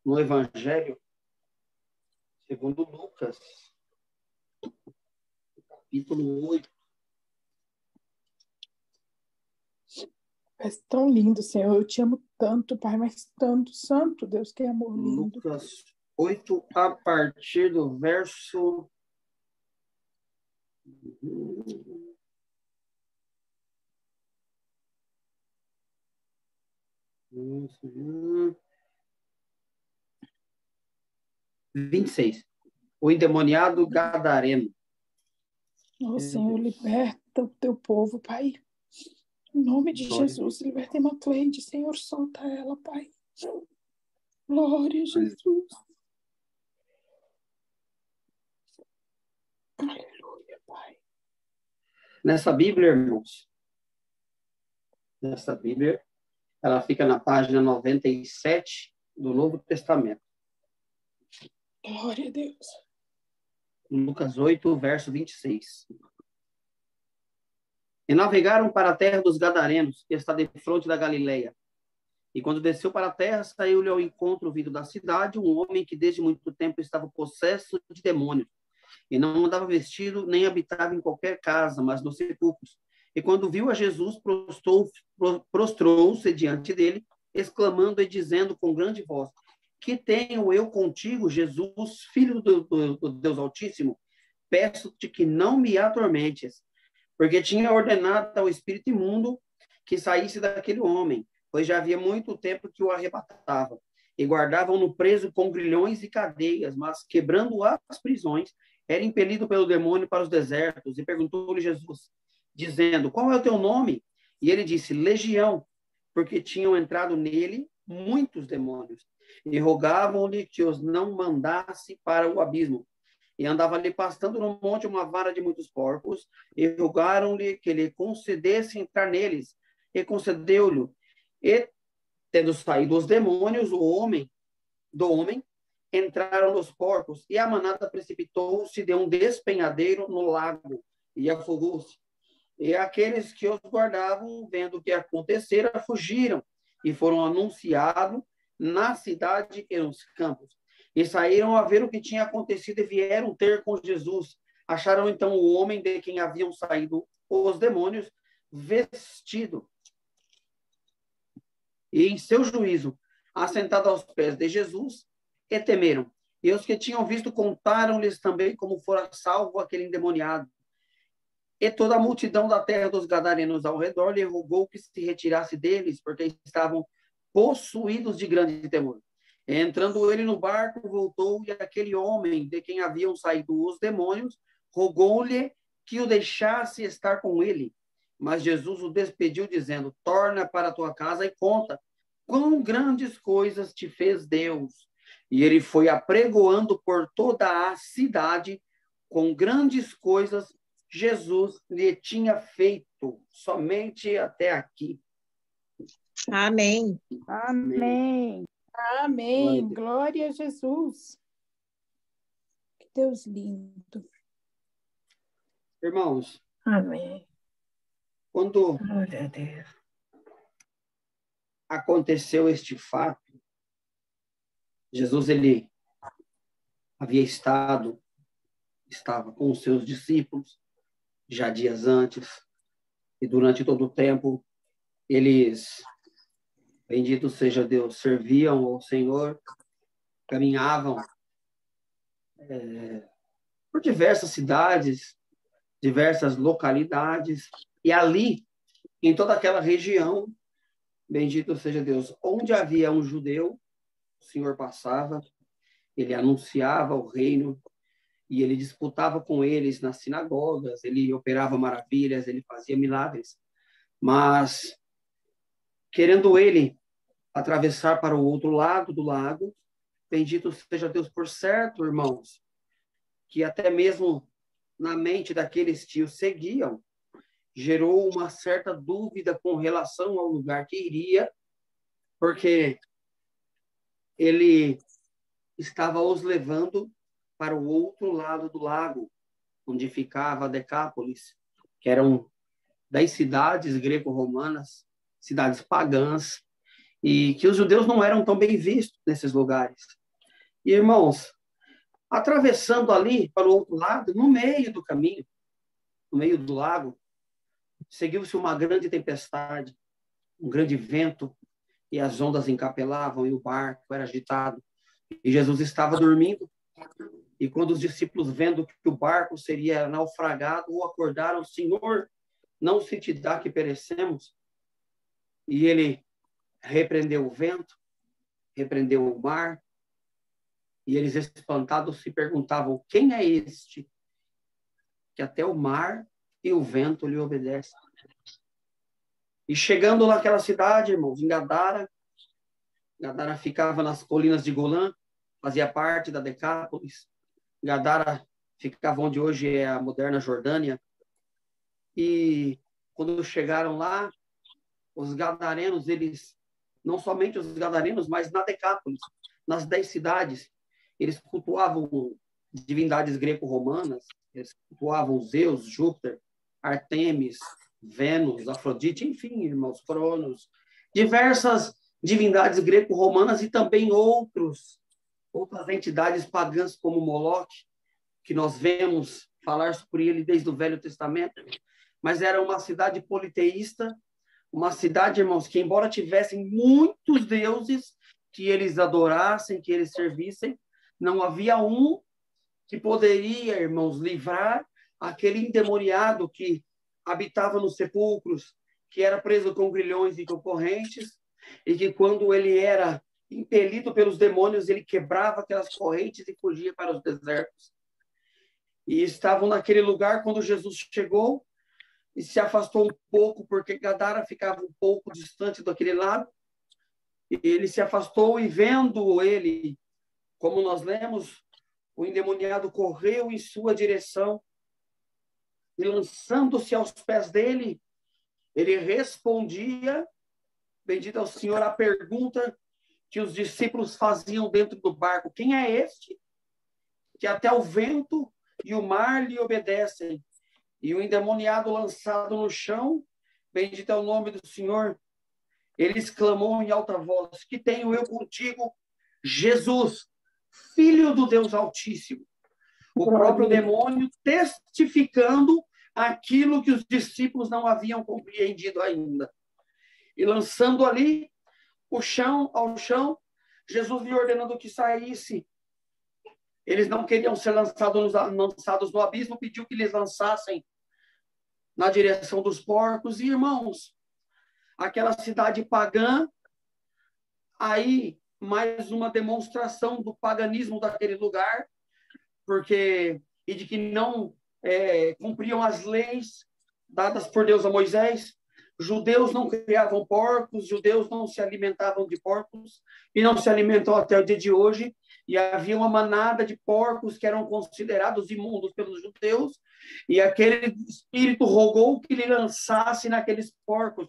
no Evangelho segundo Lucas, capítulo 8. É tão lindo, Senhor. Eu te amo tanto, Pai, mas tanto. Santo Deus, que amor lindo. Lucas 8, a partir do verso... 26. O endemoniado gadareno. Ó, Senhor, liberta o teu povo, Pai. Em nome de Jesus, liberta a irmã Cleide, Senhor, solta ela, Pai. Glória a Jesus. Aleluia, Pai. Nessa Bíblia, irmãos, ela fica na página 97 do Novo Testamento. Glória a Deus. Lucas 8, verso 26. E navegaram para a terra dos Gadarenos, que está defronte da Galileia. E quando desceu para a terra, saiu-lhe ao encontro vindo da cidade um homem que desde muito tempo estava possesso de demônios, e não andava vestido, nem habitava em qualquer casa, mas nos sepulcros. E quando viu a Jesus, prostrou-se diante dele, exclamando e dizendo com grande voz: Que tenho eu contigo, Jesus, filho do Deus Altíssimo? Peço-te que não me atormentes. Porque tinha ordenado ao espírito imundo que saísse daquele homem, pois já havia muito tempo que o arrebatava. E guardavam-no preso com grilhões e cadeias, mas, quebrando as prisões, era impelido pelo demônio para os desertos. E perguntou-lhe Jesus, dizendo: Qual é o teu nome? E ele disse: Legião, porque tinham entrado nele muitos demônios. E rogavam-lhe que os não mandasse para o abismo. E andava ali pastando no monte uma vara de muitos porcos, e rogaram-lhe que lhe concedesse entrar neles. E concedeu-lhe. E, tendo saído os demônios, do homem, entraram nos porcos, e a manada precipitou-se de um despenhadeiro no lago, e afogou-se. E aqueles que os guardavam, vendo o que acontecera, fugiram, e foram anunciados na cidade e nos campos. E saíram a ver o que tinha acontecido e vieram ter com Jesus. Acharam então o homem de quem haviam saído os demônios, vestido e em seu juízo, assentado aos pés de Jesus, e temeram. E os que tinham visto contaram-lhes também como fora salvo aquele endemoniado. E toda a multidão da terra dos Gadarenos ao redor lhe rogou que se retirasse deles, porque estavam possuídos de grande temor. Entrando ele no barco, voltou, e aquele homem de quem haviam saído os demônios rogou-lhe que o deixasse estar com ele. Mas Jesus o despediu, dizendo: Torna para a tua casa e conta quão grandes coisas te fez Deus. E ele foi apregoando por toda a cidade com grandes coisas Jesus lhe tinha feito. Somente até aqui. Amém. Amém. Amém. Glória a Jesus. Que Deus lindo. Irmãos, amém. Quando Glória a Deus. Aconteceu este fato, Jesus ele estava com os seus discípulos já dias antes, e durante todo o tempo eles, bendito seja Deus, serviam ao Senhor, caminhavam por diversas cidades, diversas localidades, e ali, em toda aquela região, bendito seja Deus, onde havia um judeu, o Senhor passava, ele anunciava o reino, e ele disputava com eles nas sinagogas, ele operava maravilhas, ele fazia milagres. Mas, querendo ele atravessar para o outro lado do lago, bendito seja Deus, por certo, irmãos, que até mesmo na mente daqueles que o seguiam, gerou uma certa dúvida com relação ao lugar que iria, porque ele estava os levando para o outro lado do lago, onde ficava Decápolis, que eram 10 cidades greco-romanas, cidades pagãs, e que os judeus não eram tão bem vistos nesses lugares. E, irmãos, atravessando ali para o outro lado, no meio do caminho, no meio do lago, seguiu-se uma grande tempestade, um grande vento, e as ondas encapelavam, e o barco era agitado. E Jesus estava dormindo, e quando os discípulos, vendo que o barco seria naufragado, o acordaram: Senhor, não se te dá que perecemos? E ele repreendeu o vento, repreendeu o mar, e eles, espantados, se perguntavam: quem é este que até o mar e o vento lhe obedecem? E chegando naquela cidade, irmãos, em Gadara, Gadara ficava nas colinas de Golã, fazia parte da Decápolis. Gadara ficava onde hoje é a moderna Jordânia. E quando chegaram lá, os gadarenos, eles, não somente os gadarenos, mas na Decápolis, nas 10 cidades, eles cultuavam divindades greco-romanas, eles cultuavam Zeus, Júpiter, Artemis, Vênus, Afrodite, enfim, irmãos, Cronos, diversas divindades greco-romanas e também outras entidades pagãs como Moloque, que nós vemos falar sobre ele desde o Velho Testamento. Mas era uma cidade politeísta, uma cidade, irmãos, que embora tivessem muitos deuses que eles adorassem, que eles servissem, não havia um que poderia, irmãos, livrar aquele endemoniado que habitava nos sepulcros, que era preso com grilhões e com correntes, e que quando ele era impelido pelos demônios, ele quebrava aquelas correntes e fugia para os desertos. E estavam naquele lugar quando Jesus chegou e se afastou um pouco, porque Gadara ficava um pouco distante daquele lado. E ele se afastou e, vendo ele, como nós lemos, o endemoniado correu em sua direção e, lançando-se aos pés dele, ele respondia, bendito é o Senhor, a pergunta que os discípulos faziam dentro do barco: quem é este que até o vento e o mar lhe obedecem? E o endemoniado, lançado no chão, bendito é o nome do Senhor, ele exclamou em alta voz: que tenho eu contigo, Jesus, Filho do Deus Altíssimo? O próprio demônio testificando aquilo que os discípulos não haviam compreendido ainda. E lançando ali ao chão, Jesus lhe ordenando que saísse. Eles não queriam ser lançados no abismo, pediu que lhes lançassem na direção dos porcos. E, irmãos, aquela cidade pagã, aí mais uma demonstração do paganismo daquele lugar, e de que não cumpriam as leis dadas por Deus a Moisés. Judeus não criavam porcos, judeus não se alimentavam de porcos e não se alimentam até o dia de hoje. E havia uma manada de porcos que eram considerados imundos pelos judeus, e aquele espírito rogou que lhe lançasse naqueles porcos.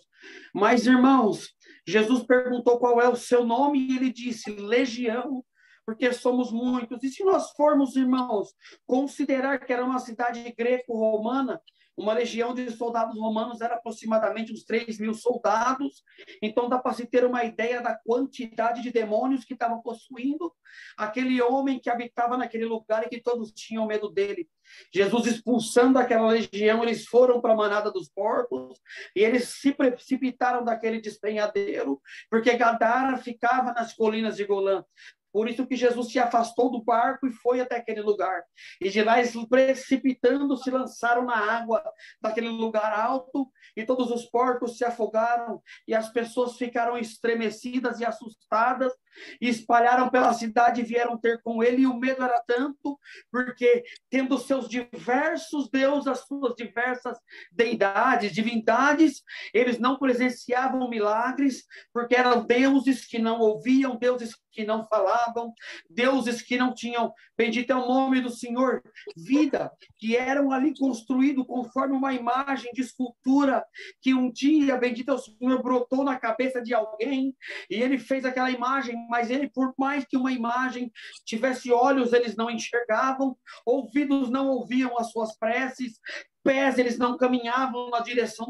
Mas, irmãos, Jesus perguntou qual é o seu nome, e ele disse: Legião, porque somos muitos. E se nós formos, irmãos, considerar que era uma cidade greco-romana, uma legião de soldados romanos era aproximadamente uns 3.000 soldados. Então dá para se ter uma ideia da quantidade de demônios que estavam possuindo aquele homem que habitava naquele lugar e que todos tinham medo dele. Jesus, expulsando aquela legião, eles foram para a manada dos porcos e eles se precipitaram daquele despenhadeiro, porque Gadara ficava nas colinas de Golã. Por isso que Jesus se afastou do barco e foi até aquele lugar. E de lá, eles, precipitando, se lançaram na água daquele lugar alto, e todos os porcos se afogaram, e as pessoas ficaram estremecidas e assustadas, e espalharam pela cidade e vieram ter com ele. E o medo era tanto, porque tendo seus diversos deuses, as suas diversas deidades, divindades, eles não presenciavam milagres, porque eram deuses que não ouviam, deuses que não falavam, deuses que não tinham, bendito é o nome do Senhor, vida, que eram ali construídos conforme uma imagem de escultura, que um dia, bendito é o Senhor, brotou na cabeça de alguém, e ele fez aquela imagem, mas ele, por mais que uma imagem tivesse olhos, eles não enxergavam, ouvidos não ouviam as suas preces, pés, eles não caminhavam na direção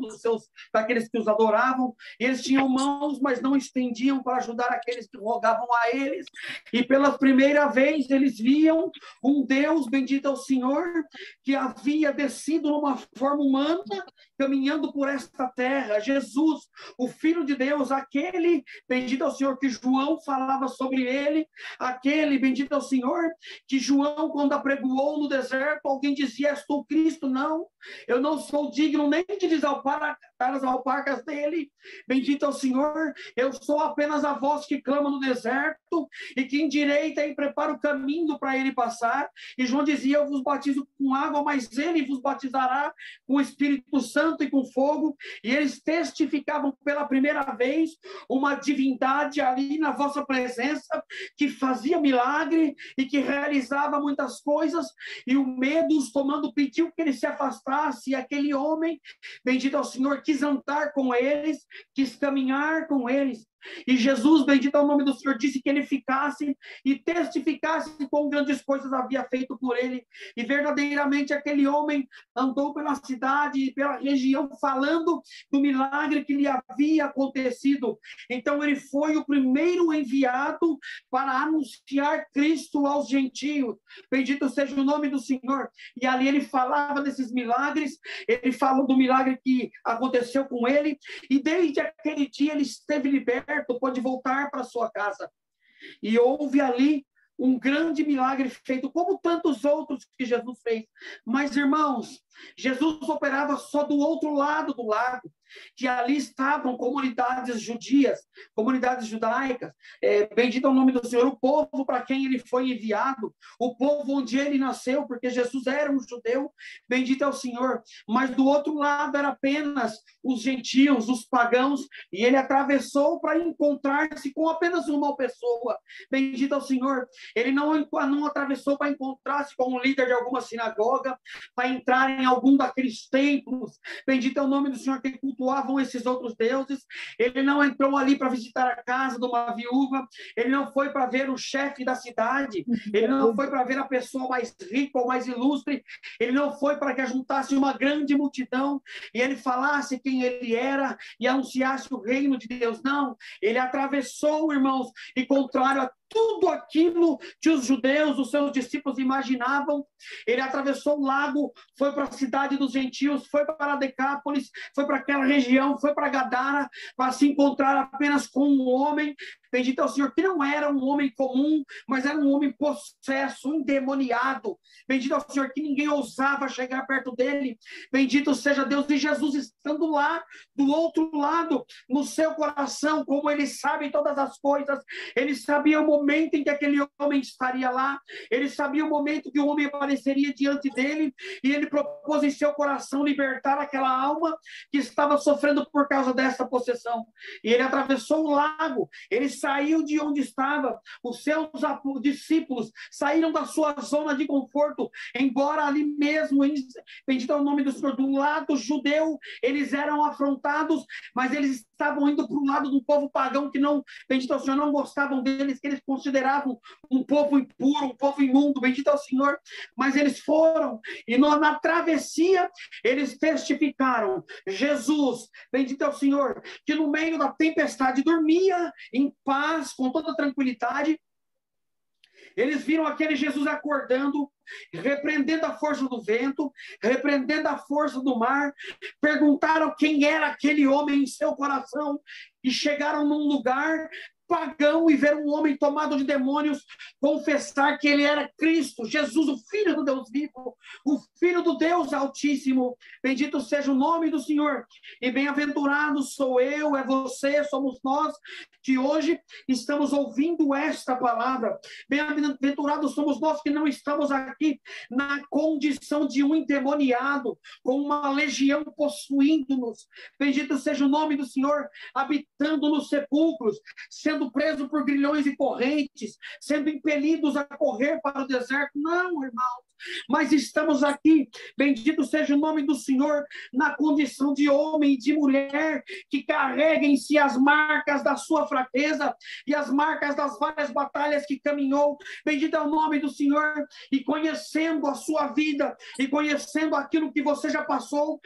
daqueles que os adoravam. Eles tinham mãos, mas não estendiam para ajudar aqueles que rogavam a eles. E pela primeira vez eles viam um Deus, bendito é o Senhor, que havia descido numa forma humana, caminhando por esta terra. Jesus, o Filho de Deus, aquele, bendito é o Senhor, que João falava sobre ele, aquele, bendito é o Senhor, que João, quando apregoou no deserto, alguém dizia: és tu Cristo? Não, eu não sou digno nem de desalpar as alparcas dele. Bendito é o Senhor, eu sou apenas a voz que clama no deserto e que endireita e prepara o caminho para ele passar. E João dizia: eu vos batizo com água, mas ele vos batizará com o Espírito Santo e com fogo. E eles testificavam pela primeira vez uma divindade ali na vossa presença, que fazia milagre e que realizava muitas coisas. E o medo os tomando pediu que ele se afastasse, e aquele homem, bendito é o Senhor, quis andar com eles, quis caminhar com eles. E Jesus, bendito é o nome do Senhor, disse que ele ficasse e testificasse quão grandes coisas havia feito por ele. E verdadeiramente aquele homem andou pela cidade e pela região falando do milagre que lhe havia acontecido. Então ele foi o primeiro enviado para anunciar Cristo aos gentios. Bendito seja o nome do Senhor. E ali ele falava desses milagres, ele falou do milagre que aconteceu com ele, e desde aquele dia ele esteve liberto, pode voltar para sua casa. E houve ali um grande milagre feito, como tantos outros que Jesus fez. Mas, irmãos, Jesus operava só do outro lado do lago, que ali estavam comunidades judias, comunidades judaicas. Bendito é o nome do Senhor, o povo para quem ele foi enviado, o povo onde ele nasceu, porque Jesus era um judeu, bendito é o Senhor. Mas do outro lado era apenas os gentios, os pagãos, e ele atravessou para encontrar-se com apenas uma pessoa. Bendito é o Senhor. Ele não atravessou para encontrar-se com um líder de alguma sinagoga, para entrar em algum daqueles templos. Bendito é o nome do Senhor, que cultuavam esses outros deuses. Ele não entrou ali para visitar a casa de uma viúva. Ele não foi para ver o chefe da cidade. Ele não foi para ver a pessoa mais rica ou mais ilustre. Ele não foi para que ajuntasse uma grande multidão e ele falasse quem ele era e anunciasse o reino de Deus. Não, ele atravessou, irmãos, e contrário a tudo aquilo que os judeus, os seus discípulos imaginavam, ele atravessou o lago, foi para a cidade dos gentios, foi para Decápolis, foi para aquela região, foi para Gadara, para se encontrar apenas com um homem, bendito é o Senhor, que não era um homem comum, mas era um homem possesso, endemoniado. Bendito é o Senhor, que ninguém ousava chegar perto dele. Bendito seja Deus. E Jesus estando lá, do outro lado, no seu coração, como ele sabe todas as coisas, ele sabia o momento em que aquele homem estaria lá, ele sabia o momento que o homem apareceria diante dele, e ele propôs em seu coração libertar aquela alma que estava sofrendo por causa dessa possessão. E ele atravessou o lago, ele saiu de onde estava, os seus discípulos saíram da sua zona de conforto, embora ali mesmo, bendito é o nome do Senhor, do lado judeu, eles eram afrontados, mas eles estavam indo para o lado do povo pagão que não, bendito é o Senhor, não gostavam deles, que eles consideravam um povo impuro, um povo imundo, bendito é o Senhor, mas eles foram, e na travessia, eles testificaram, Jesus, bendito é o Senhor, que no meio da tempestade dormia em paz, com toda tranquilidade. Eles viram aquele Jesus acordando, repreendendo a força do vento, repreendendo a força do mar, perguntaram quem era aquele homem em seu coração, e chegaram num lugar pagão e ver um homem tomado de demônios confessar que ele era Cristo, Jesus, o Filho do Deus vivo, o Filho do Deus Altíssimo. Bendito seja o nome do Senhor, e bem-aventurado sou eu, é você, somos nós que hoje estamos ouvindo esta palavra. Bem-aventurados somos nós que não estamos aqui na condição de um endemoniado, com uma legião possuindo-nos. Bendito seja o nome do Senhor, habitando nos sepulcros, sendo sendo presos por grilhões e correntes, sendo impelidos a correr para o deserto. Não, irmãos, mas estamos aqui, bendito seja o nome do Senhor, na condição de homem e de mulher que carrega em si as marcas da sua fraqueza e as marcas das várias batalhas que caminhou. Bendito é o nome do Senhor. E conhecendo a sua vida e conhecendo aquilo que você já passou,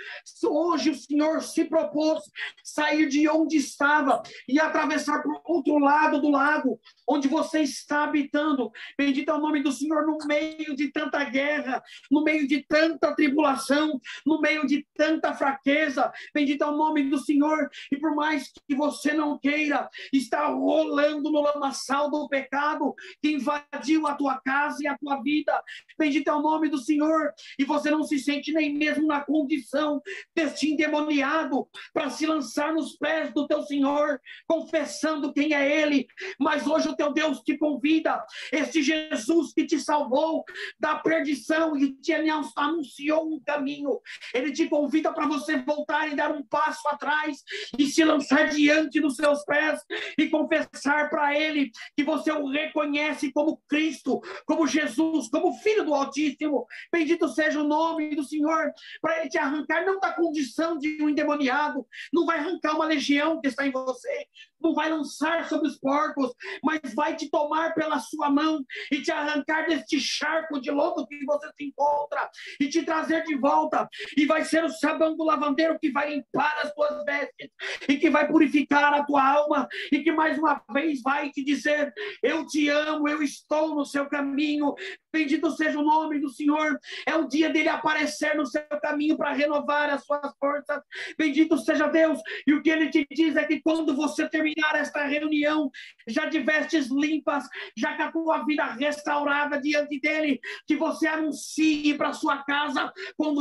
hoje o Senhor se propôs sair de onde estava e atravessar para o outro lado do lago, onde você está habitando. Bendito é o nome do Senhor, no meio de tanta guerra, no meio de tanta tribulação, no meio de tanta fraqueza. Bendito é o nome do Senhor. E por mais que você não queira, está rolando no lamaçal do pecado que invadiu a tua casa e a tua vida. Bendito é o nome do Senhor. E você não se sente nem mesmo na condição deste endemoniado para se lançar nos pés do teu Senhor, confessando quem é Ele. Mas hoje o teu Deus te convida, este Jesus que te salvou da perdição e te anunciou um caminho, Ele te convida para você voltar e dar um passo atrás e se lançar diante dos seus pés e confessar para Ele que você o reconhece como Cristo, como Jesus, como Filho do Altíssimo. Bendito seja o nome do Senhor, para Ele te arrancar não da condição de um endemoniado, não vai arrancar uma legião que está em você, não vai lançar sobre os porcos, mas vai te tomar pela sua mão e te arrancar deste charco de lodo que você se encontra e te trazer de volta. E vai ser o sabão do lavandeiro que vai limpar as tuas vestes e que vai purificar a tua alma e que mais uma vez vai te dizer: eu te amo, eu estou no seu caminho. Bendito seja o nome do Senhor. É o dia dele aparecer no seu caminho para renovar as suas forças. Bendito seja Deus. E o que ele te diz é que quando você terminar esta reunião, já de vestes limpas, já com a tua vida restaurada diante dele, que você anuncie para sua casa com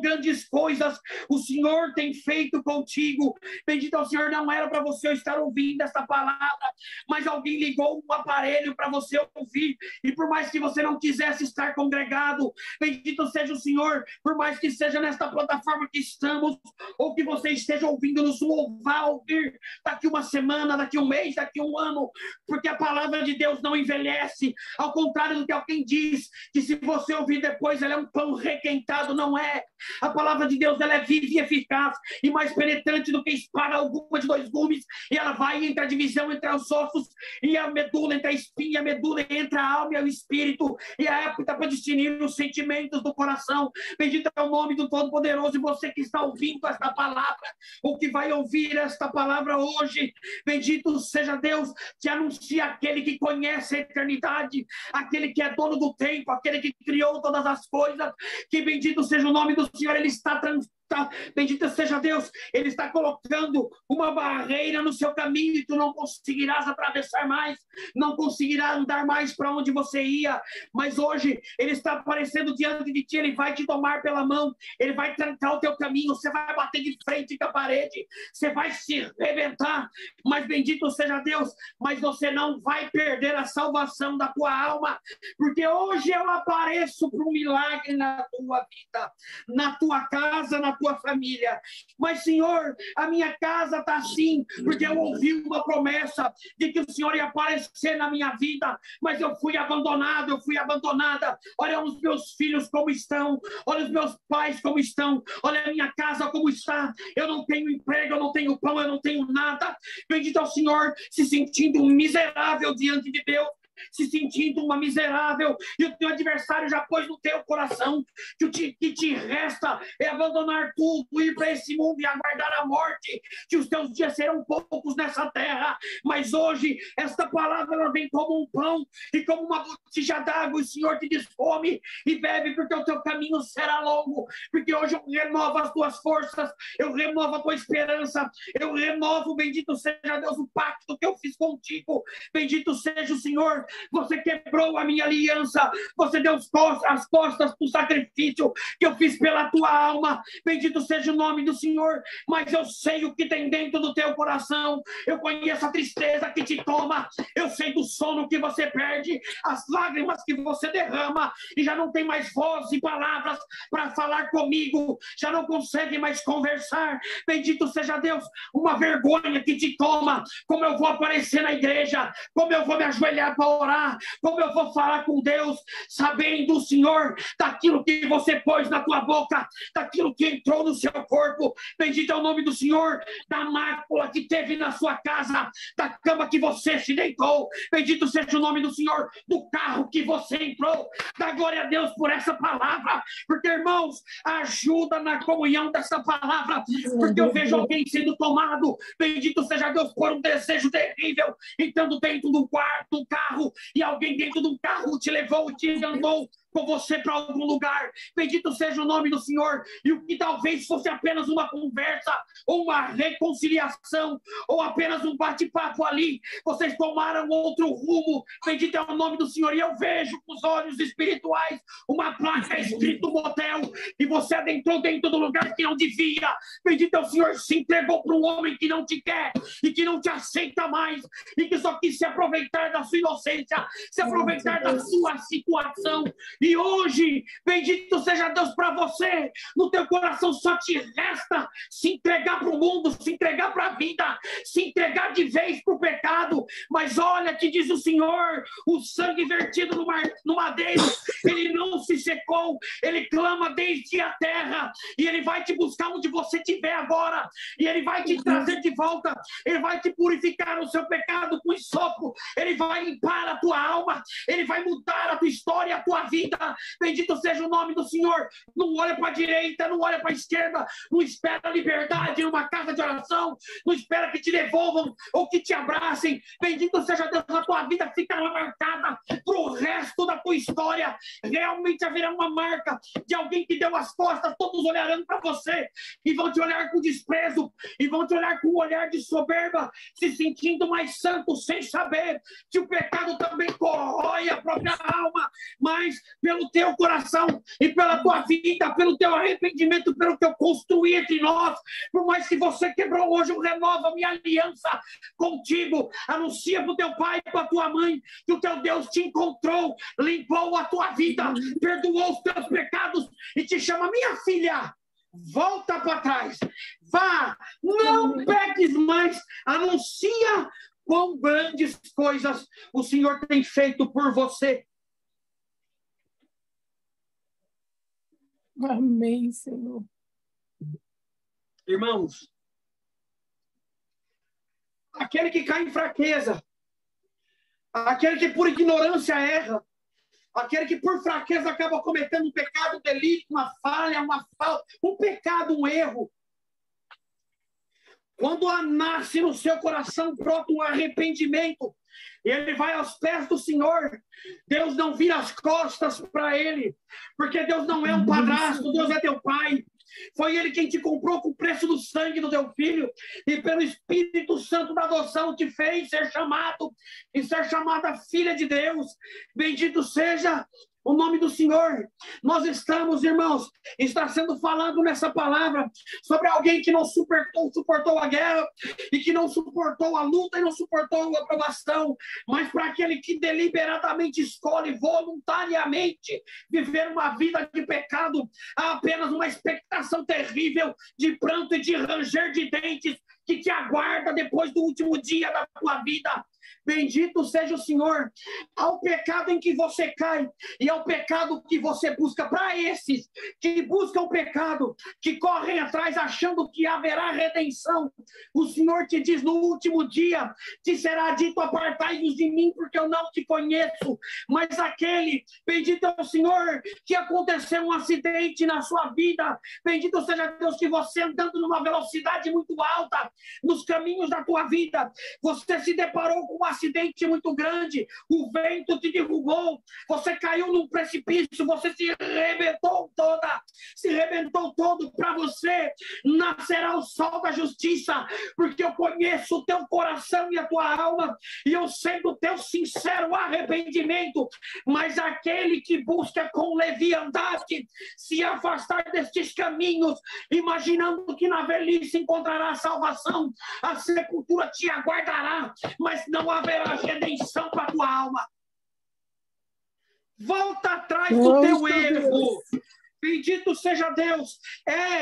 grandes coisas o Senhor tem feito contigo. Bendito é o Senhor. Não era para você estar ouvindo esta palavra, mas alguém ligou um aparelho para você ouvir. E por mais que você não quisesse estar congregado, bendito seja o Senhor, por mais que seja nesta plataforma que estamos, ou que você esteja ouvindo-nos, ou vá ouvir daqui uma semana, daqui um mês, daqui um ano, porque a palavra de Deus não envelhece, ao contrário do que alguém diz, que se você ouvir depois, ela é um pão requentado. Não é. A palavra de Deus, ela é viva e eficaz, e mais penetrante do que espada alguma de dois gumes, e ela vai entre a divisão entre os ossos e a medula, entre a espinha e a medula, entre a alma e o espírito, e a época para distinguir os sentimentos do coração. Bendito é o nome do Todo-Poderoso. E você que está ouvindo esta palavra, ou que vai ouvir esta palavra hoje, bendito seja Deus, que anuncia aquele que conhece a eternidade, aquele que é dono do tempo, aquele que criou todas as coisas, que bendito seja o nome do Senhor. Ele está bendito seja Deus, Ele está colocando uma barreira no seu caminho e tu não conseguirás atravessar mais, não conseguirás andar mais para onde você ia. Mas hoje Ele está aparecendo diante de ti, Ele vai te tomar pela mão, Ele vai trancar o teu caminho, você vai bater de frente com a parede, você vai se arrebentar, mas bendito seja Deus, mas você não vai perder a salvação da tua alma, porque hoje eu apareço para um milagre na tua vida, na tua casa, na tua família. Mas Senhor, a minha casa está assim, porque eu ouvi uma promessa de que o Senhor ia aparecer na minha vida, mas eu fui abandonado, eu fui abandonada. Olha os meus filhos como estão, olha os meus pais como estão, olha a minha casa como está, eu não tenho emprego, eu não tenho pão, eu não tenho nada. Bendito é o Senhor, se sentindo um miserável diante de Deus, se sentindo uma miserável, e o teu adversário já pôs no teu coração que te resta é abandonar tudo, ir para esse mundo e aguardar a morte, que os teus dias serão poucos nessa terra. Mas hoje esta palavra ela vem como um pão e como uma botija d'água. O Senhor te diz: come e bebe, porque o teu caminho será longo, porque hoje eu renovo as tuas forças, eu renovo a tua esperança, eu renovo, bendito seja Deus, o pacto que eu fiz contigo. Bendito seja o Senhor. você quebrou a minha aliança, você deu as costas para o sacrifício que eu fiz pela tua alma. Bendito seja o nome do Senhor, mas eu sei o que tem dentro do teu coração, eu conheço a tristeza que te toma, eu sei do sono que você perde, as lágrimas que você derrama, e já não tem mais voz e palavras para falar comigo, já não consegue mais conversar. Bendito seja Deus, uma vergonha que te toma. Como eu vou aparecer na igreja, como eu vou me ajoelhar para orar, como eu vou falar com Deus, sabendo, Senhor, daquilo que você pôs na tua boca, daquilo que entrou no seu corpo. Bendito é o nome do Senhor, da mácula que teve na sua casa, da cama que você se deitou. Bendito seja o nome do Senhor, do carro que você entrou. Dá glória a Deus por essa palavra, porque, irmãos, ajuda na comunhão dessa palavra, porque eu vejo alguém sendo tomado, bendito seja Deus, por um desejo terrível, entrando dentro do quarto, do carro, e alguém dentro do carro te levou e te andou com você para algum lugar. Bendito seja o nome do Senhor. E o que talvez fosse apenas uma conversa, ou uma reconciliação, ou apenas um bate-papo ali, vocês tomaram outro rumo. Bendito é o nome do Senhor. E eu vejo com os olhos espirituais uma placa escrito motel, e você adentrou dentro do lugar que não devia. Bendito é o Senhor, se entregou para um homem que não te quer e que não te aceita mais, e que só quis se aproveitar da sua inocência, se aproveitar da sua situação. E hoje, bendito seja Deus para você, no teu coração só te resta se entregar para o mundo, se entregar para a vida, se entregar de vez para o pecado. Mas olha que diz o Senhor, o sangue vertido no madeiro, ele não se secou, ele clama desde a terra, e ele vai te buscar onde você estiver agora, e ele vai te trazer de volta, ele vai te purificar o seu pecado com hisopo, ele vai limpar a tua alma, ele vai mudar a tua história, a tua vida. Bendito seja o nome do Senhor. Não olha para a direita, não olha para a esquerda, não espera liberdade numa casa de oração, não espera que te devolvam ou que te abracem. Bendito seja Deus, a tua vida ficará marcada para o resto da tua história. Realmente haverá uma marca de alguém que deu as costas, todos olharão para você e vão te olhar com desprezo, e vão te olhar com um olhar de soberba, se sentindo mais santo, sem saber que o pecado também corrói a própria alma. Mas pelo teu coração e pela tua vida, pelo teu arrependimento, pelo que eu construí entre nós, por mais que você quebrou hoje, eu renovo a minha aliança contigo. Anuncia para o teu pai e para a tua mãe que o teu Deus te encontrou, limpou a tua vida, perdoou os teus pecados e te chama: minha filha, volta para trás, vá, não peques mais, anuncia quão grandes coisas o Senhor tem feito por você. Amém, Senhor. Irmãos, aquele que cai em fraqueza, aquele que por ignorância erra, aquele que por fraqueza acaba cometendo um pecado, um delito, uma falha, uma falta, um pecado, um erro. Quando nasce no seu coração, brota um arrependimento, e ele vai aos pés do Senhor. Deus não vira as costas para ele, porque Deus não é um padrasto, Deus é teu pai. Foi ele quem te comprou com o preço do sangue do teu filho, e pelo Espírito Santo da adoção te fez ser chamado e ser chamada filha de Deus. Bendito seja o nome do Senhor. Nós estamos, irmãos, está sendo falado nessa palavra sobre alguém que não suportou a guerra, e que não suportou a luta, e não suportou a provação, mas para aquele que deliberadamente escolhe voluntariamente viver uma vida de pecado, há apenas uma expectação terrível de pranto e de ranger de dentes que te aguarda depois do último dia da tua vida. Bendito seja o Senhor. Ao pecado em que você cai e ao pecado que você busca, para esses que buscam o pecado, que correm atrás achando que haverá redenção, o Senhor te diz: no último dia te será dito: apartai-vos de mim, porque eu não te conheço. Mas aquele, bendito é o Senhor, que aconteceu um acidente na sua vida, bendito seja Deus, que você andando numa velocidade muito alta, nos caminhos da tua vida. Você se deparou com um acidente muito grande, o vento te derrubou, você caiu num precipício, você se arrebentou todo. Para você nascerá o sol da justiça, porque eu conheço o teu coração e a tua alma, e eu sei do teu sincero arrependimento. Mas aquele que busca com leviandade se afastar destes caminhos, imaginando que na velhice encontrará salvação, a sepultura te aguardará, mas não haverá redenção para a tua alma. Volta atrás do teu erro. Bendito seja Deus.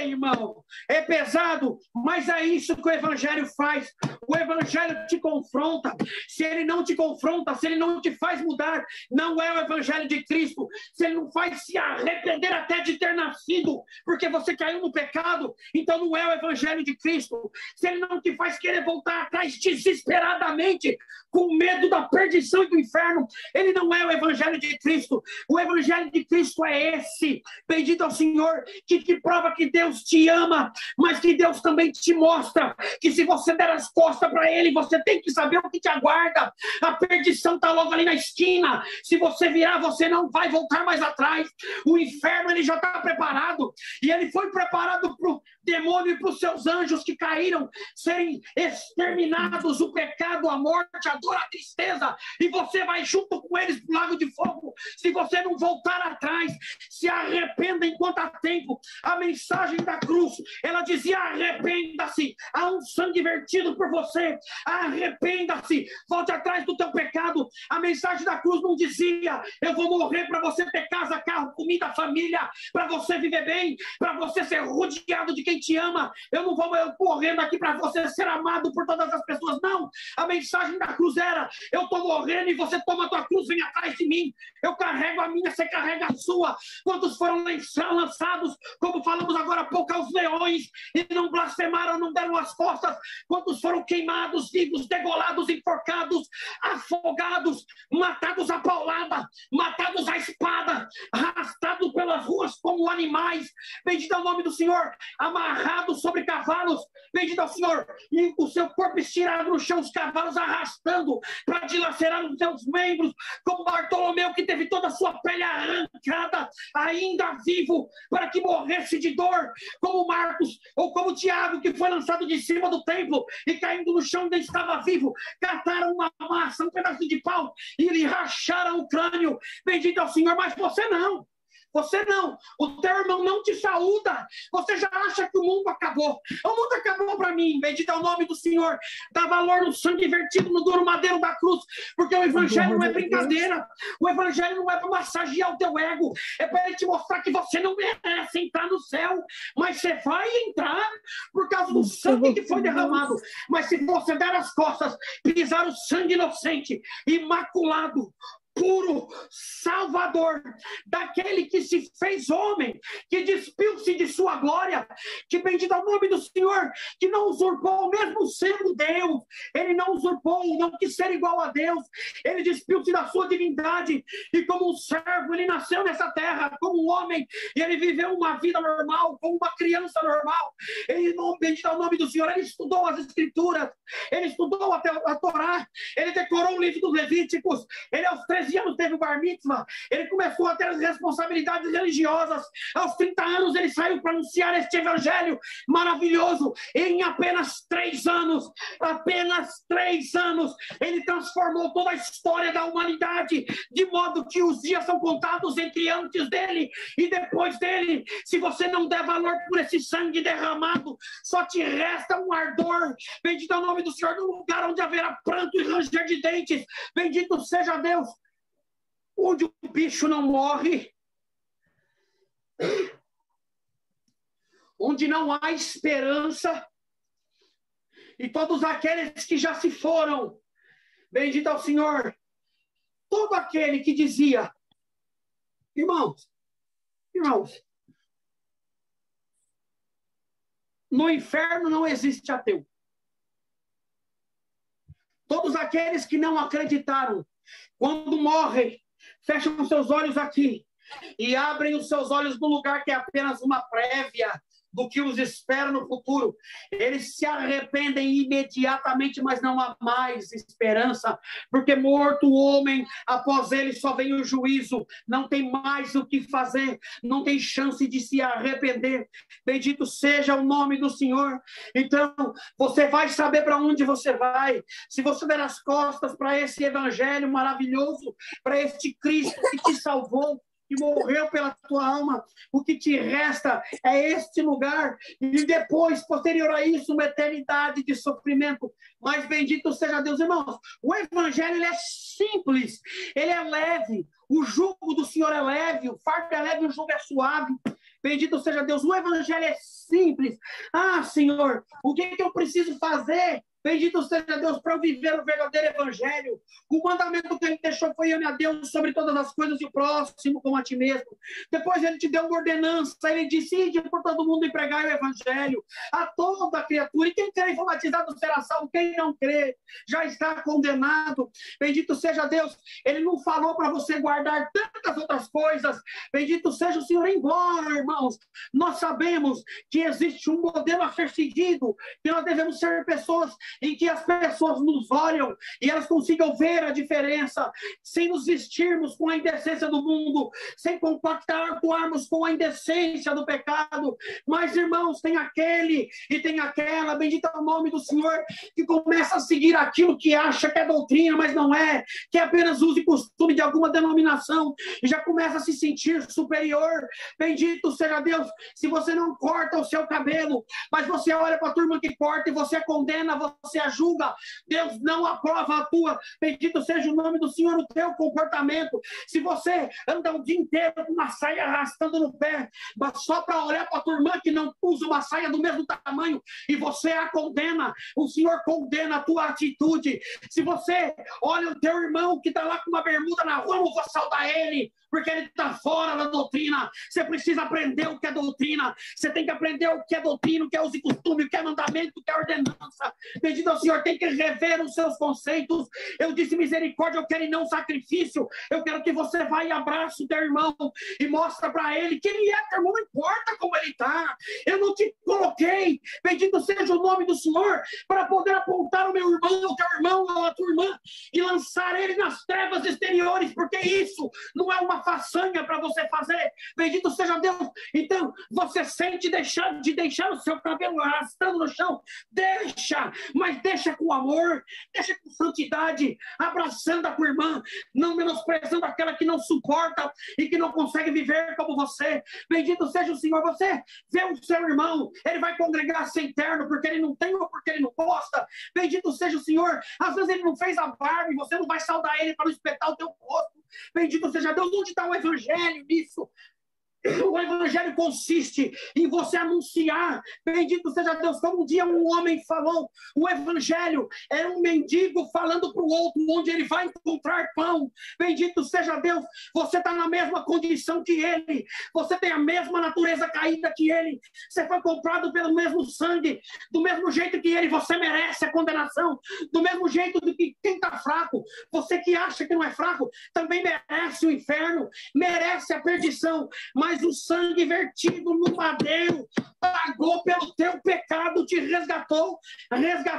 Irmão, é pesado, mas é isso que o Evangelho faz. O Evangelho te confronta. Se ele não te confronta, se ele não te faz mudar, não é o Evangelho de Cristo. Se ele não faz se arrepender até de ter nascido, porque você caiu no pecado, então não é o Evangelho de Cristo. Se ele não te faz querer voltar atrás desesperadamente, com medo da perdição e do inferno, ele não é o Evangelho de Cristo. O Evangelho de Cristo é esse. Bendito ao Senhor, que te prova que Deus te ama, mas que Deus também te mostra que se você der as costas para Ele, você tem que saber o que te aguarda. A perdição está logo ali na esquina. Se você virar, você não vai voltar mais atrás. O inferno ele já está preparado, e ele foi preparado para o demônio e para os seus anjos que caíram, serem exterminados. O pecado, a morte, a dor, a tristeza, e você vai junto com eles para o lago de fogo. Se você não voltar atrás, se arrependa enquanto há tempo. A mensagem da cruz, ela dizia: arrependa-se, há um sangue vertido por você, arrependa-se, volte atrás do teu pecado. A mensagem da cruz não dizia: eu vou morrer para você ter casa, carro, comida, família, para você viver bem, para você ser rodeado de quem te ama. Eu não vou correndo aqui para você ser amado por todas as pessoas, não. A mensagem da cruz era: eu estou morrendo e você toma a tua cruz, vem atrás de mim. Eu carrego a minha, você carrega a sua. Quantos foram lançados, como falamos agora há pouco, aos leões, e não blasfemaram, não deram as costas? Quantos foram queimados, vivos, degolados, enforcados, afogados, matados a paulada, matados à espada, arrastados pelas ruas como animais? Bendito é o nome do Senhor. Amarrados sobre cavalos, bendito é o Senhor, e o seu corpo estirado no chão, os cavalos arrastando para dilacerar os seus membros, como Bartolomeu, que teve toda a sua pele arrancada, ainda vivo, para que morresse de dor, como Marcos, ou como Tiago, que foi lançado de cima do templo e caindo no chão ainda estava vivo. Cataram uma massa, um pedaço de pau, e lhe racharam o crânio. Bendito é o Senhor. Mas você não. Você não, o teu irmão não te saúda. Você já acha que o mundo acabou. O mundo acabou para mim. Bendito é o nome do Senhor. Dá valor no sangue vertido no duro madeiro da cruz, porque o Evangelho não é brincadeira. O Evangelho não é para massagear o teu ego. É para ele te mostrar que você não merece entrar no céu, mas você vai entrar por causa do sangue que foi derramado. Mas se você der as costas, pisar o sangue inocente, imaculado, puro, salvador, daquele que se fez homem, que despiu-se de sua glória, que bendito é o nome do Senhor, que não usurpou, mesmo sendo Deus, ele não usurpou, não quis ser igual a Deus, ele despiu-se da sua divindade, e como um servo, ele nasceu nessa terra, como um homem, e ele viveu uma vida normal, como uma criança normal. Ele, bendito é o nome do Senhor, ele estudou as Escrituras, ele estudou a Torá, ele decorou o livro dos Levíticos, ele aos 13 anos teve o bar mitzvah, ele começou a ter as responsabilidades religiosas, aos 30 anos ele saiu para anunciar este evangelho maravilhoso, e em apenas 3 anos, ele transformou toda a história da humanidade, de modo que os dias são contados entre antes dele e depois dele. Se você não der valor por esse sangue derramado, só te resta um ardor. Bendito é o nome do Senhor, num lugar onde haverá pranto e ranger de dentes. Bendito seja Deus, onde o bicho não morre, onde não há esperança, e todos aqueles que já se foram, bendito ao Senhor, todo aquele que dizia, irmãos, no inferno não existe ateu. Todos aqueles que não acreditaram, quando morrem, fecham os seus olhos aqui e abrem os seus olhos no lugar que é apenas uma prévia, do que os espera no futuro. Eles se arrependem imediatamente, mas não há mais esperança, porque morto o homem, após ele só vem o juízo, não tem mais o que fazer, não tem chance de se arrepender. Bendito seja o nome do Senhor. Então, você vai saber para onde você vai. Se você der as costas para esse evangelho maravilhoso, para este Cristo que te salvou, que morreu pela tua alma, o que te resta é este lugar, e depois, posterior a isso, uma eternidade de sofrimento. Mas bendito seja Deus, irmãos, o evangelho ele é simples, ele é leve, o jugo do Senhor é leve, o fardo é leve, o jugo é suave. Bendito seja Deus, o evangelho é simples. Ah, Senhor, o que eu preciso fazer? Bendito seja Deus para eu viver o verdadeiro evangelho. O mandamento que ele deixou foi ame a Deus sobre todas as coisas e o próximo como a ti mesmo. Depois ele te deu uma ordenança, ele disse, ide por todo mundo e pregai o evangelho a toda criatura. E quem crê e for batizado será salvo, quem não crê já está condenado. Bendito seja Deus, ele não falou para você guardar tantas outras coisas. Bendito seja o Senhor, embora, irmãos, nós sabemos que existe um modelo a ser seguido, que nós devemos ser pessoas em que as pessoas nos olham e elas consigam ver a diferença, sem nos vestirmos com a indecência do mundo, sem compactuarmos com a indecência do pecado. Mas, irmãos, tem aquele e tem aquela, bendito é o nome do Senhor, que começa a seguir aquilo que acha que é doutrina, mas não é, que é apenas uso e costume de alguma denominação, e já começa a se sentir superior. Bendito seja Deus. Se você não corta o seu cabelo, mas você olha para a turma que corta e você condena, você a julga, Deus não aprova a tua, bendito seja o nome do Senhor, o teu comportamento. Se você anda o dia inteiro com uma saia arrastando no pé, mas só para olhar para a tua irmã que não usa uma saia do mesmo tamanho, e você a condena, o Senhor condena a tua atitude. Se você olha o teu irmão que está lá com uma bermuda na rua, eu não vou saudar ele, porque ele está fora da doutrina. Você precisa aprender o que é doutrina, você tem que aprender o que é doutrina, o que é uso e costume, o que é mandamento, o que é ordenança. Bendito ao Senhor, tem que rever os seus conceitos. Eu disse misericórdia, eu quero e não sacrifício. Eu quero que você vá e abrace o teu irmão e mostra para ele que ele é teu irmão, não importa como ele está. Eu não te coloquei, bendito seja o nome do Senhor, para poder apontar o meu irmão, o teu irmão ou a tua irmã e lançar ele nas trevas exteriores, porque isso não é uma façanha para você fazer. Bendito seja Deus. Então, você sente de deixar o seu cabelo arrastando no chão, deixa, mas deixa com amor, deixa com santidade, abraçando a tua irmã, não menosprezando aquela que não suporta e que não consegue viver como você. Bendito seja o Senhor. Você vê o seu irmão, ele vai congregar sem terno porque ele não tem ou porque ele não gosta. Bendito seja o Senhor. Às vezes ele não fez a barba e você não vai saudar ele para não espetar o teu rosto. Bendito seja Deus. Onde está o evangelho nisso? O evangelho consiste em você anunciar, bendito seja Deus, como um dia um homem falou, o evangelho é um mendigo falando para o outro onde ele vai encontrar pão. Bendito seja Deus, você está na mesma condição que ele, você tem a mesma natureza caída que ele, você foi comprado pelo mesmo sangue, do mesmo jeito que ele, você merece a condenação, do mesmo jeito do que quem está fraco, você que acha que não é fraco, também merece o inferno, merece a perdição, mas o sangue vertido no madeiro pagou pelo teu pecado, te resgatou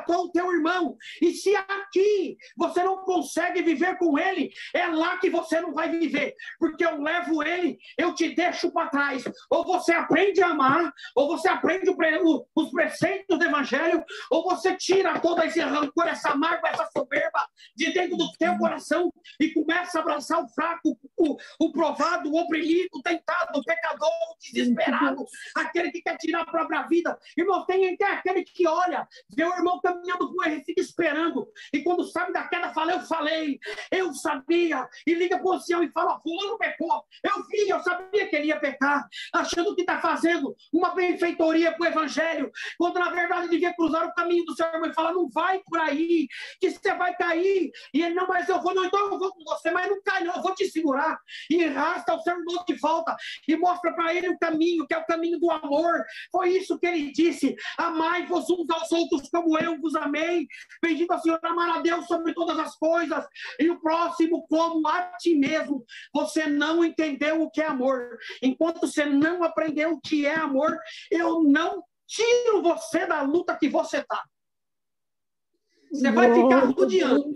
o teu irmão. E se aqui você não consegue viver com ele, é lá que você não vai viver, porque eu levo ele, eu te deixo para trás. Ou você aprende a amar, ou você aprende os preceitos do evangelho, ou você tira todo esse rancor, essa mágoa, essa soberba de dentro do teu coração e começa a abraçar o fraco, o provado, o oprimido, o tentado, o pecador, o desesperado, aquele que quer tirar a própria vida. Irmão, tem aquele que olha, vê o irmão caminhando com ele, fica esperando, e quando sabe da queda, fala, eu sabia, e liga para o ancião e fala, fulano pecou, eu sabia que ele ia pecar, achando que está fazendo uma benfeitoria para o evangelho, quando na verdade devia cruzar o caminho do seu irmão e falar, não vai por aí, que você vai cair, e ele, não, mas eu vou, não, então eu vou com você, mas não cai não, eu vou te segurar, lá e arrasta o seu irmão de volta e mostra para ele o caminho, que é o caminho do amor. Foi isso que ele disse: amai-vos uns aos outros como eu vos amei. Bendito ao Senhor, amar a Deus sobre todas as coisas e o próximo como a ti mesmo. Você não entendeu o que é amor. Enquanto você não aprendeu o que é amor, eu não tiro você da luta que você está. Você vai ficar rodeando.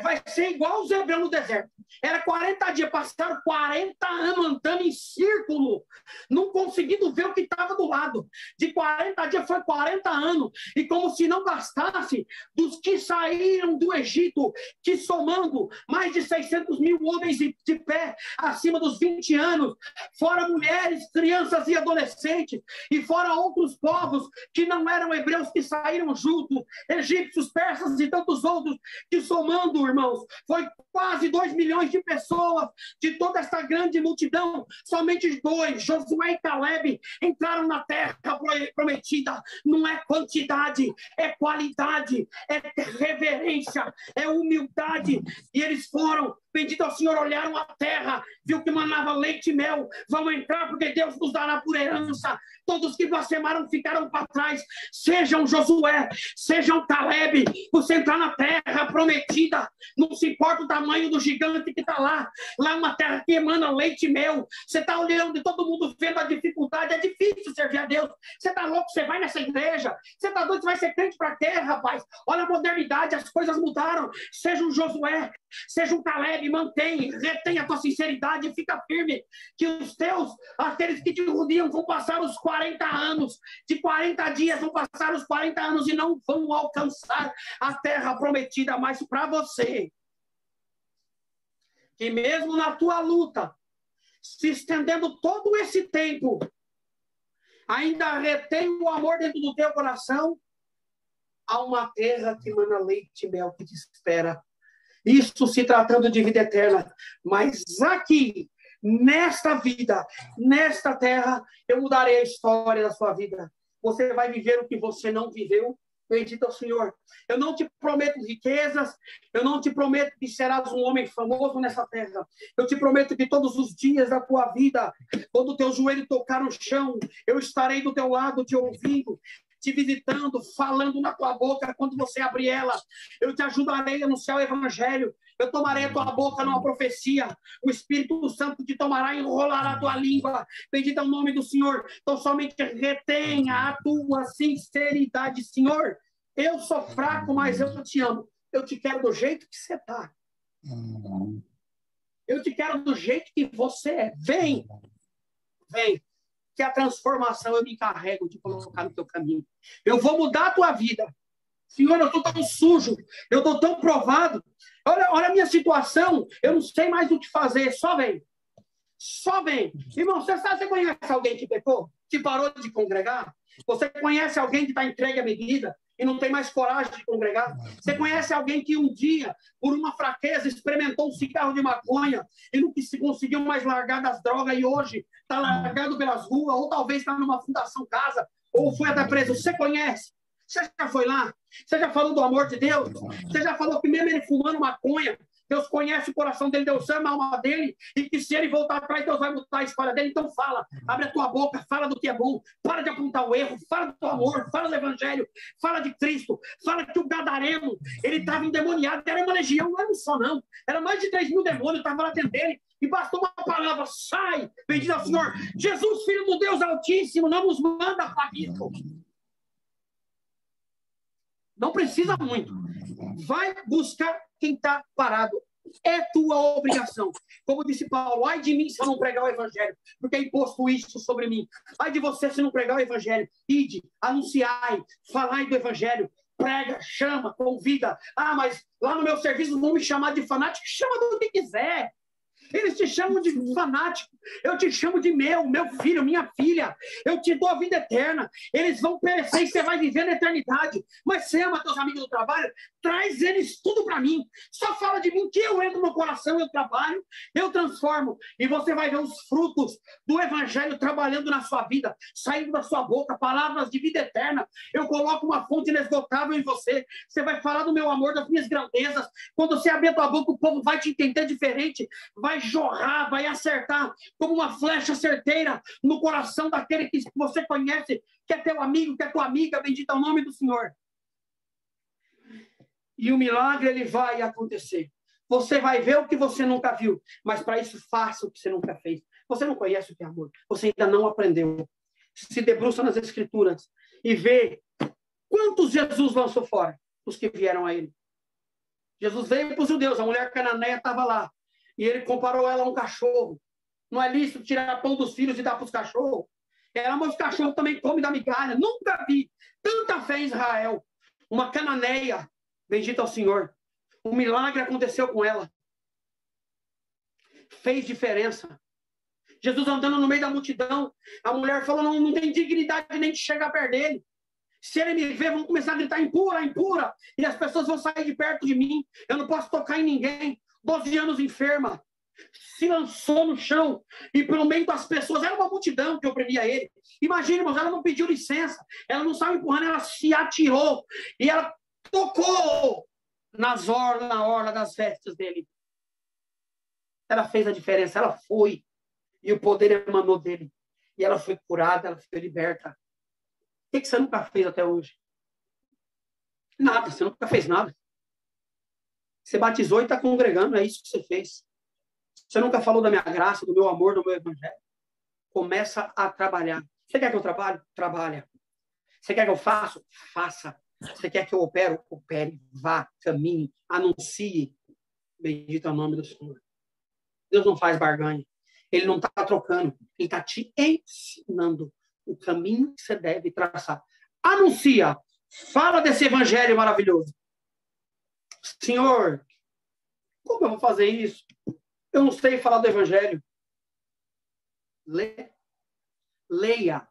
Vai ser igual os hebreus no deserto. Era 40 dias, passaram 40 anos andando em círculo, não conseguindo ver o que estava do lado. De 40 dias foi 40 anos. E como se não bastasse, dos que saíram do Egito, que somando mais de 600 mil homens de pé, acima dos 20 anos, fora mulheres, crianças e adolescentes, e fora outros povos que não eram hebreus que saíram juntos, egípcios, persas e tantos outros, que somando, irmãos, foi quase 2 milhões de pessoas. De toda esta grande multidão, somente 2, Josué e Caleb, entraram na terra prometida. Não é quantidade, é qualidade, é reverência, é humildade. E eles foram, bendito ao Senhor, olharam a terra, viu que manava leite e mel. Vamos entrar porque Deus nos dará por herança. Todos que blasfemaram ficaram para trás. Sejam Josué, sejam Caleb, você entrar na terra prometida. Não se importa o tamanho do gigante que está lá. Lá é uma terra que emana leite e mel. Você está olhando e todo mundo vendo a dificuldade. É difícil servir a Deus. Você está louco? Você vai nessa igreja? Você está doido? Você vai ser crente para quê, rapaz? Olha a modernidade, as coisas mudaram. Seja um Josué, seja um Caleb, retém a tua sinceridade e fica firme. Que os teus, aqueles que te rodeam, vão passar os 40 anos. De 40 dias vão passar os 40 anos e não vão alcançar a terra prometida mais para você. Que mesmo na tua luta, se estendendo todo esse tempo, ainda retém o amor dentro do teu coração, há uma terra que mana leite e mel que te espera. Isso se tratando de vida eterna. Mas aqui, nesta vida, nesta terra, eu mudarei a história da sua vida. Você vai viver o que você não viveu. Bendito ao Senhor. Eu não te prometo riquezas, eu não te prometo que serás um homem famoso nessa terra. Eu te prometo que todos os dias da tua vida, quando o teu joelho tocar no chão, eu estarei do teu lado te ouvindo, te visitando, falando na tua boca quando você abrir ela. Eu te ajudarei a anunciar o evangelho. Eu tomarei a tua boca numa profecia. O Espírito Santo te tomará e enrolará a tua língua. Bendito é o nome do Senhor. Então somente retenha a tua sinceridade. Senhor, eu sou fraco, mas eu te amo. Eu te quero do jeito que você está. Eu te quero do jeito que você é. Vem. Vem. Que a transformação eu me encarrego de colocar no teu caminho. Eu vou mudar a tua vida. Senhor, eu estou tão sujo, eu estou tão provado. Olha a minha situação, eu não sei mais o que fazer. Só vem. Só vem. Irmão, você conhece alguém que pecou? Que parou de congregar? Você conhece alguém que está entregue à medida e não tem mais coragem de congregar? Você conhece alguém que um dia, por uma fraqueza, experimentou um cigarro de maconha e não conseguiu mais largar das drogas e hoje está largado pelas ruas, ou talvez está numa fundação casa, ou foi até preso? Você conhece? Você já foi lá? Você já falou do amor de Deus? Você já falou que mesmo ele fumando maconha, Deus conhece o coração dele, Deus ama a alma dele, e que se ele voltar atrás, Deus vai mudar a história dele. Então fala, abre a tua boca, fala do que é bom, para de apontar o erro, fala do teu amor, fala do evangelho, fala de Cristo, fala que o gadareno, ele estava endemoniado, era uma legião, não era um só não, era mais de 3 mil demônios, estavam lá dentro dele, e bastou uma palavra, sai, bendito ao Senhor, Jesus, Filho do Deus Altíssimo, não nos manda para isso. Não precisa muito. Vai buscar quem está parado. É tua obrigação. Como disse Paulo, ai de mim se eu não pregar o evangelho, porque é imposto isso sobre mim. Ai de você se não pregar o evangelho. Ide, anunciai, falai do evangelho. Prega, chama, convida. Ah, mas lá no meu serviço vão me chamar de fanático. Chama do que quiser. Eles te chamam de fanático. Eu te chamo de meu filho, minha filha. Eu te dou a vida eterna. Eles vão perecer e você vai viver na eternidade. Mas você ama teus amigos do trabalho? traz eles tudo para mim. Só fala de mim, que eu entro no coração, eu trabalho, eu transformo. E você vai ver os frutos do evangelho trabalhando na sua vida, saindo da sua boca, palavras de vida eterna. Eu coloco uma fonte inesgotável em você. Você vai falar do meu amor, das minhas grandezas. Quando você abrir a tua boca, o povo vai te entender diferente, vai jorrar, vai acertar como uma flecha certeira no coração daquele que você conhece, que é teu amigo, que é tua amiga. Bendito é o nome do Senhor. E o milagre, ele vai acontecer. Você vai ver o que você nunca viu, mas para isso faça o que você nunca fez. Você não conhece o que é amor, você ainda não aprendeu. Se debruça nas Escrituras e vê quantos Jesus lançou fora, os que vieram a ele. Jesus veio para os judeus, a mulher cananeia estava lá, e ele comparou ela a um cachorro. Não é lícito tirar pão dos filhos e dar para os cachorros. Ela, mas os cachorros também comem da migalha. Nunca vi tanta fé em Israel. Uma cananeia, bendito ao Senhor. Um milagre aconteceu com ela. Fez diferença. Jesus andando no meio da multidão. A mulher falou, não tem dignidade nem de chegar perto dele. Se ele me ver, vão começar a gritar, impura, impura. E as pessoas vão sair de perto de mim. Eu não posso tocar em ninguém. 12 anos enferma. Se lançou no chão. E pelo meio das pessoas, era uma multidão que oprimia ele. Imagina, irmãos, ela não pediu licença. Ela não saiu empurrando, ela se atirou. E ela tocou na orla das vestes dele. Ela fez a diferença, ela foi. E o poder emanou dele. E ela foi curada, ela foi liberta. O que você nunca fez até hoje? Nada, você nunca fez nada. Você batizou e está congregando, é isso que você fez. Você nunca falou da minha graça, do meu amor, do meu evangelho. Começa a trabalhar. Você quer que eu trabalhe? Trabalha. Você quer que eu faça? Faça. Você quer que eu opere? Opere. Vá, caminhe, anuncie. Bendito é o nome do Senhor. Deus não faz barganha. Ele não está trocando. Ele está te ensinando o caminho que você deve traçar. Anuncia. Fala desse evangelho maravilhoso. Senhor, como eu vou fazer isso? Eu não sei falar do evangelho. Leia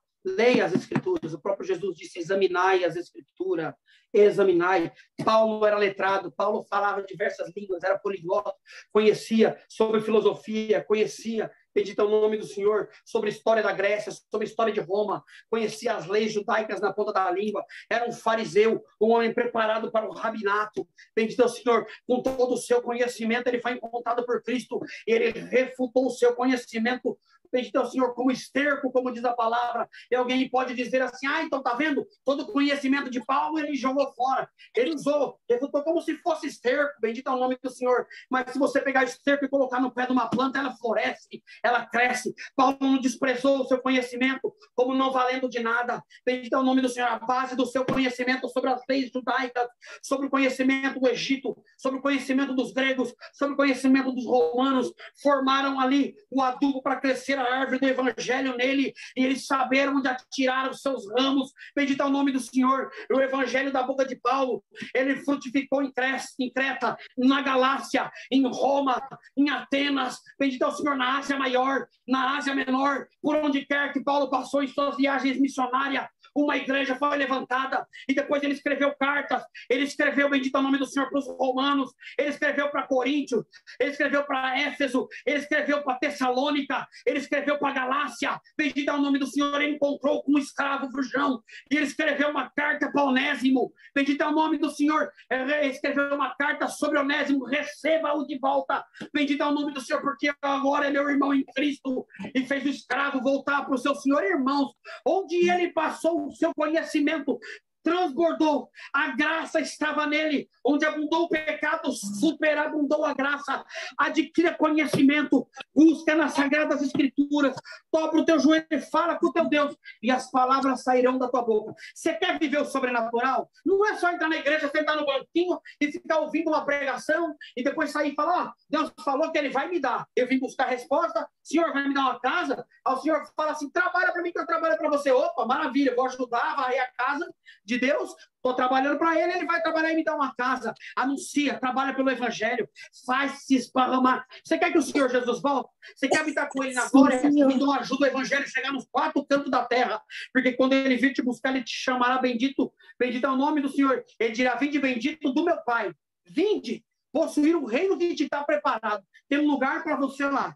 as Escrituras. O próprio Jesus disse, examinai as Escrituras. Examinai. Paulo era letrado. Paulo falava diversas línguas. Era poliglota. Conhecia sobre filosofia. Conhecia, bendito é o nome do Senhor, sobre a história da Grécia, sobre a história de Roma. Conhecia as leis judaicas na ponta da língua. Era um fariseu, um homem preparado para o rabinato. Bendito é o Senhor. Com todo o seu conhecimento, ele foi encontrado por Cristo. Ele refutou o seu conhecimento. Bendito é o Senhor, como esterco, como diz a palavra. E alguém pode dizer assim, então tá vendo? Todo o conhecimento de Paulo, ele jogou fora. Ele usou, refutou como se fosse esterco. Bendito é o nome do Senhor. Mas se você pegar esterco e colocar no pé de uma planta, ela floresce, ela cresce. Paulo não desprezou o seu conhecimento como não valendo de nada. Bendito é o nome do Senhor. A base do seu conhecimento sobre as leis judaicas, sobre o conhecimento do Egito, sobre o conhecimento dos gregos, sobre o conhecimento dos romanos, formaram ali o adubo para crescer a árvore do evangelho nele, e eles saberam onde atirar os seus ramos. Bendito é o nome do Senhor. O evangelho da boca de Paulo, ele frutificou em Creta, na Galácia, em Roma, em Atenas. Bendito é o Senhor, na Ásia Maior, na Ásia Menor, por onde quer que Paulo passou em suas viagens missionárias, uma igreja foi levantada, e depois ele escreveu cartas. Ele escreveu, bendito é o nome do Senhor, para os romanos, ele escreveu para Coríntios, ele escreveu para Éfeso, ele escreveu para Tessalônica, ele escreveu para Galácia. Bendito é o nome do Senhor. Ele encontrou com um escravo fujão, e ele escreveu uma carta para Onésimo. Bendito é o nome do Senhor. Ele escreveu uma carta sobre Onésimo, receba-o de volta. Bendito é o nome do Senhor, porque agora é meu irmão em Cristo, e fez o escravo voltar para o seu Senhor. Irmãos, onde ele passou, o seu conhecimento transbordou, a graça estava nele. Onde abundou o pecado, superabundou a graça. Adquira conhecimento, busca nas Sagradas Escrituras, dobra o teu joelho e fala com o teu Deus, e as palavras sairão da tua boca. Você quer viver o sobrenatural? Não é só entrar na igreja, sentar no banquinho e ficar ouvindo uma pregação e depois sair e falar, Deus falou que ele vai me dar. Eu vim buscar a resposta, o Senhor vai me dar uma casa. Aí o Senhor fala assim, trabalha para mim que eu trabalho para você. Opa, maravilha, vou ajudar a varrer a casa de Deus, Estou trabalhando para ele, ele vai trabalhar e me dar uma casa. Anuncia, trabalha pelo evangelho, faz se esparramar. Você quer que o Senhor Jesus volte? Você quer habitar com ele na glória? Então ajuda o evangelho a chegar nos 4 cantos da terra. Porque quando ele vir te buscar, ele te chamará bendito. Bendito é o nome do Senhor. Ele dirá, vinde bendito do meu Pai. Vinde, possuir o reino que te está preparado. Tem um lugar para você lá.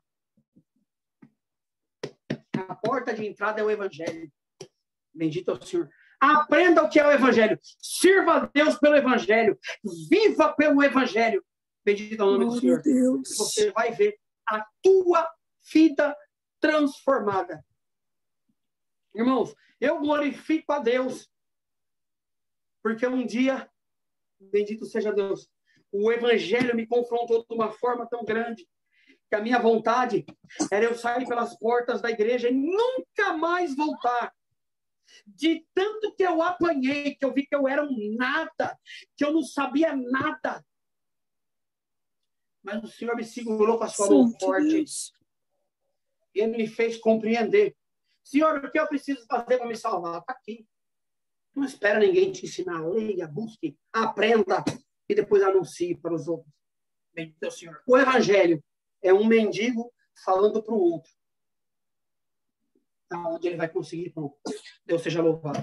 A porta de entrada é o evangelho. Bendito é o Senhor. Aprenda o que é o evangelho. Sirva a Deus pelo evangelho. Viva pelo evangelho. Bendito é o nome do Senhor. Deus. Você vai ver a tua vida transformada. Irmãos, eu glorifico a Deus. Porque um dia, bendito seja Deus, o evangelho me confrontou de uma forma tão grande que a minha vontade era eu sair pelas portas da igreja e nunca mais voltar. De tanto que eu apanhei, que eu vi que eu era um nada, que eu não sabia nada. Mas o Senhor me segurou com a sua mão forte. E Ele me fez compreender. Senhor, o que eu preciso fazer para me salvar? Está aqui. Não espera ninguém te ensinar. Leia, busque, aprenda e depois anuncie para os outros. Bendito é o Senhor. O evangelho é um mendigo falando para o outro. Onde ele vai conseguir pão. Deus seja louvado.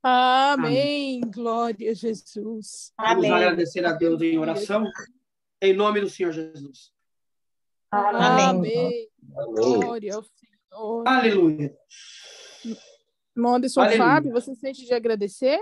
Amém. Glória a Jesus. Vamos Amém. agradecer a Deus em oração. Em nome do Senhor Jesus. Amém. Glória ao Senhor. Aleluia. Irmão Anderson Aleluia. Fábio, você sente de agradecer?